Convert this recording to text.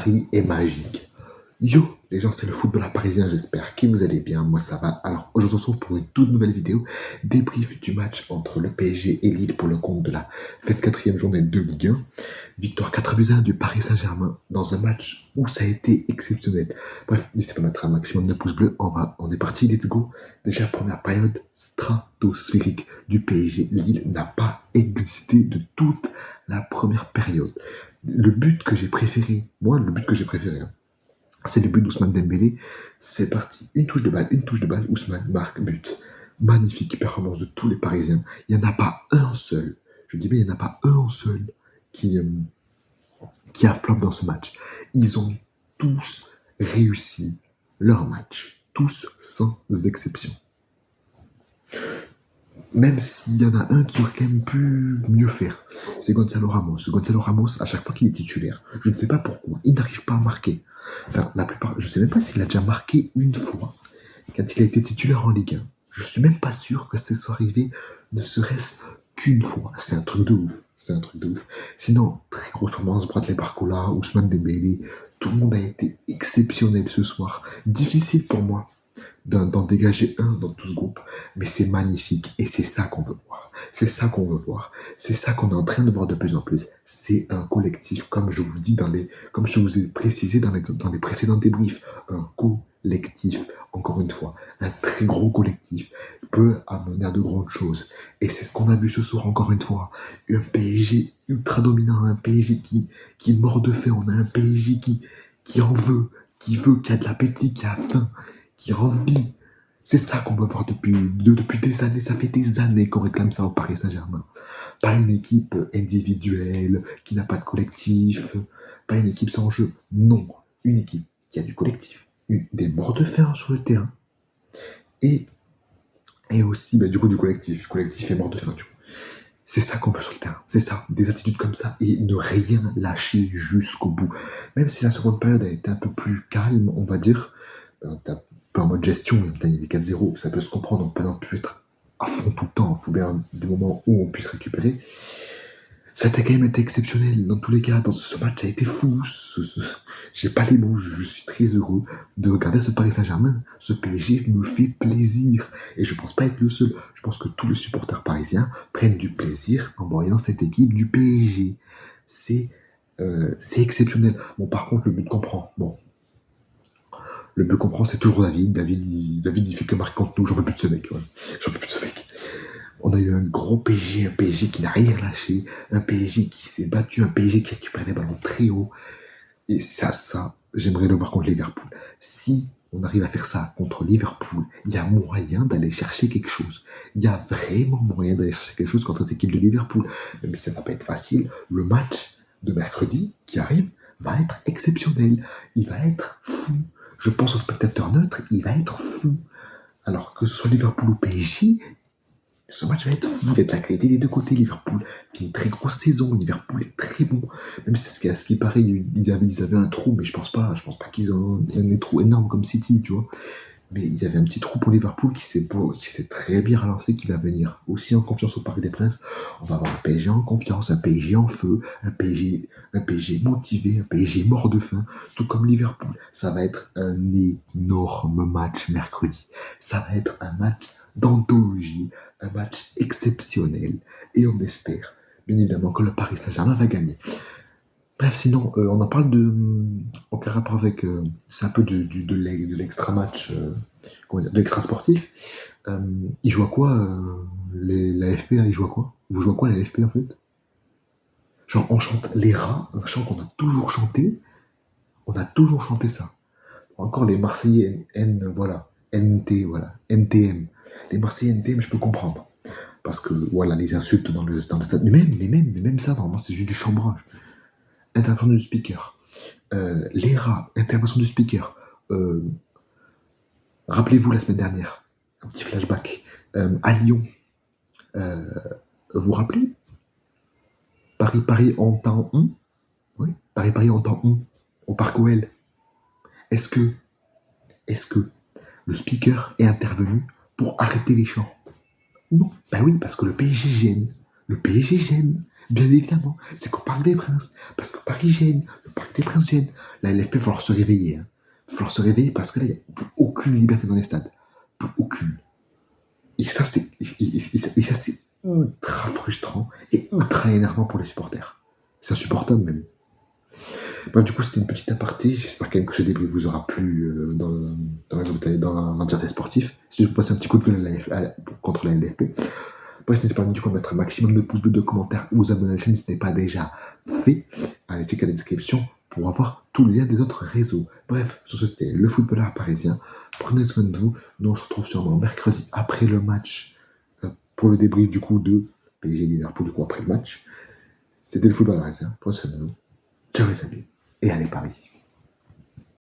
Paris est magique. Yo, les gens, c'est le football parisien, j'espère que vous allez bien. Moi, ça va. Alors, aujourd'hui, on se retrouve pour une toute nouvelle vidéo. Débrief du match entre le PSG et Lille pour le compte de la 24e journée de Ligue 1. Victoire 4-1 du Paris Saint-Germain dans un match où ça a été exceptionnel. Bref, n'hésitez pas à mettre un maximum de pouces bleus. On est parti, let's go. Déjà, première période stratosphérique du PSG. Lille n'a pas existé de toute la première période. Le but que j'ai préféré, c'est le but d'Ousmane Dembélé. C'est parti, une touche de balle, Ousmane marque, but. Magnifique performance de tous les Parisiens. Il n'y en a pas un seul, je dis bien il n'y en a pas un seul qui a flop dans ce match. Ils ont tous réussi leur match, tous sans exception. Même s'il y en a un qui aurait quand même pu mieux faire, c'est Gonzalo Ramos. Gonzalo Ramos, à chaque fois qu'il est titulaire, je ne sais pas pourquoi, il n'arrive pas à marquer. Enfin, la plupart, je ne sais même pas s'il a déjà marqué une fois quand il a été titulaire en Ligue 1. Je ne suis même pas sûr que ça soit arrivé, ne serait-ce qu'une fois. C'est un truc de ouf. Sinon, très grosse performance, Bradley Barcola, Ousmane Dembélé, tout le monde a été exceptionnel ce soir. Difficile pour moi d'en dégager un dans tout ce groupe, mais c'est magnifique et c'est ça qu'on veut voir. C'est ça qu'on est en train de voir de plus en plus. C'est un collectif, comme je vous ai précisé dans les précédents débriefs, un collectif, encore une fois, un très gros collectif peut amener à de grandes choses. Et c'est ce qu'on a vu ce soir encore une fois. Un PSG ultra dominant, un PSG qui mord de faim, on a un PSG qui en veut, qui a de l'appétit, qui a faim, qui a envie. C'est ça qu'on veut voir depuis des années. Ça fait des années qu'on réclame ça au Paris Saint-Germain. Pas une équipe individuelle, qui n'a pas de collectif, pas une équipe sans jeu. Non, une équipe qui a du collectif, des morts de faim sur le terrain. Et aussi, du coup, du collectif et mort de faim, tu vois. C'est ça qu'on veut sur le terrain, c'est ça, des attitudes comme ça, et ne rien lâcher jusqu'au bout. Même si la seconde période a été un peu plus calme, on va dire, t'as pas en mode gestion, il y avait 4-0, ça peut se comprendre, on peut pas non plus être à fond tout le temps, il faut bien des moments où on puisse récupérer. Ça a quand même été exceptionnel, dans tous les cas, dans ce match, ça a été fou, j'ai pas les mots, je suis très heureux de regarder ce Paris Saint-Germain, ce PSG me fait plaisir, et je pense pas être le seul, je pense que tous les supporters parisiens prennent du plaisir en voyant cette équipe du PSG, c'est exceptionnel. Bon, par contre, le but qu'on prend, c'est toujours David, il fait que marquer contre nous, j'en peux plus de ce mec. On a eu un gros PSG, un PSG qui n'a rien lâché, un PSG qui s'est battu, un PSG qui récupère les ballons très haut. Et ça, j'aimerais le voir contre Liverpool. Si on arrive à faire ça contre Liverpool, il y a moyen d'aller chercher quelque chose. Il y a vraiment moyen d'aller chercher quelque chose contre cette équipe de Liverpool. Même si ça va pas être facile, le match de mercredi qui arrive va être exceptionnel. Il va être fou. Je pense au spectateur neutre, il va être fou. Alors que ce soit Liverpool ou PSG, ce match va être fou, il va être la qualité des deux côtés. Liverpool fait une très grosse saison, Liverpool est très bon. Même si à ce qui paraît, ils avaient un trou, mais je pense pas qu'ils ont un trou énorme comme City, tu vois. Mais il y avait un petit trou pour Liverpool qui s'est très bien relancé, qui va venir aussi en confiance au Parc des Princes. On va avoir un PSG en confiance, un PSG en feu, un PSG motivé, un PSG mort de faim, tout comme Liverpool. Ça va être un énorme match mercredi. Ça va être un match d'anthologie, un match exceptionnel. Et on espère, bien évidemment, que le Paris Saint-Germain va gagner. Bref, sinon, on en parle aucun rapport avec, c'est un peu de l'extra match, de l'extra sportif. Il joue à quoi, l'AFP, là, il joue à quoi? Vous jouez à quoi, l'AFP, en fait? Genre, on chante Les Rats, un chant qu'on a toujours chanté. On a toujours chanté ça. Encore les Marseillais NTM. Les Marseillais NTM, je peux comprendre. Parce que, voilà, les insultes dans le stade. Mais même ça, normalement, c'est juste du chambrage. Intervention du speaker. Les Rats, intervention du speaker. Rappelez-vous la semaine dernière, un petit flashback. À Lyon, vous vous rappelez? Paris en temps 1. Oui, Paris en temps 1, au Parc OL. Est-ce que le speaker est intervenu pour arrêter les chants? Non. Ben oui, parce que le PSG gêne. Le PSG gêne. Bien évidemment, c'est qu'au Parc des Princes, parce que Paris gêne, le Parc des Princes gêne. La LFP, il va falloir se réveiller. Hein. Il va falloir se réveiller parce que là, il n'y a plus aucune liberté dans les stades. Plus aucune. Et ça, c'est ultra frustrant et ultra énervant pour les supporters. C'est insupportable même. Bref, du coup, c'était une petite aparté. J'espère quand même que ce débrief vous aura plu dans l'entièreté sportif. Si je vous passe un petit coup de gueule contre la LFP. Bref, n'hésitez pas du coup à mettre un maximum de pouces bleus, de commentaires ou vous abonner à la chaîne si ce n'est pas déjà fait. Allez checker la description pour avoir tous les liens des autres réseaux. Bref, sur ce, c'était le footballeur parisien. Prenez soin de vous. Nous, on se retrouve sûrement mercredi après le match pour le débrief du coup de PSG Liverpool du coup après le match. C'était le footballeur parisien. Prenez soin de vous. Ciao les amis. Et allez Paris.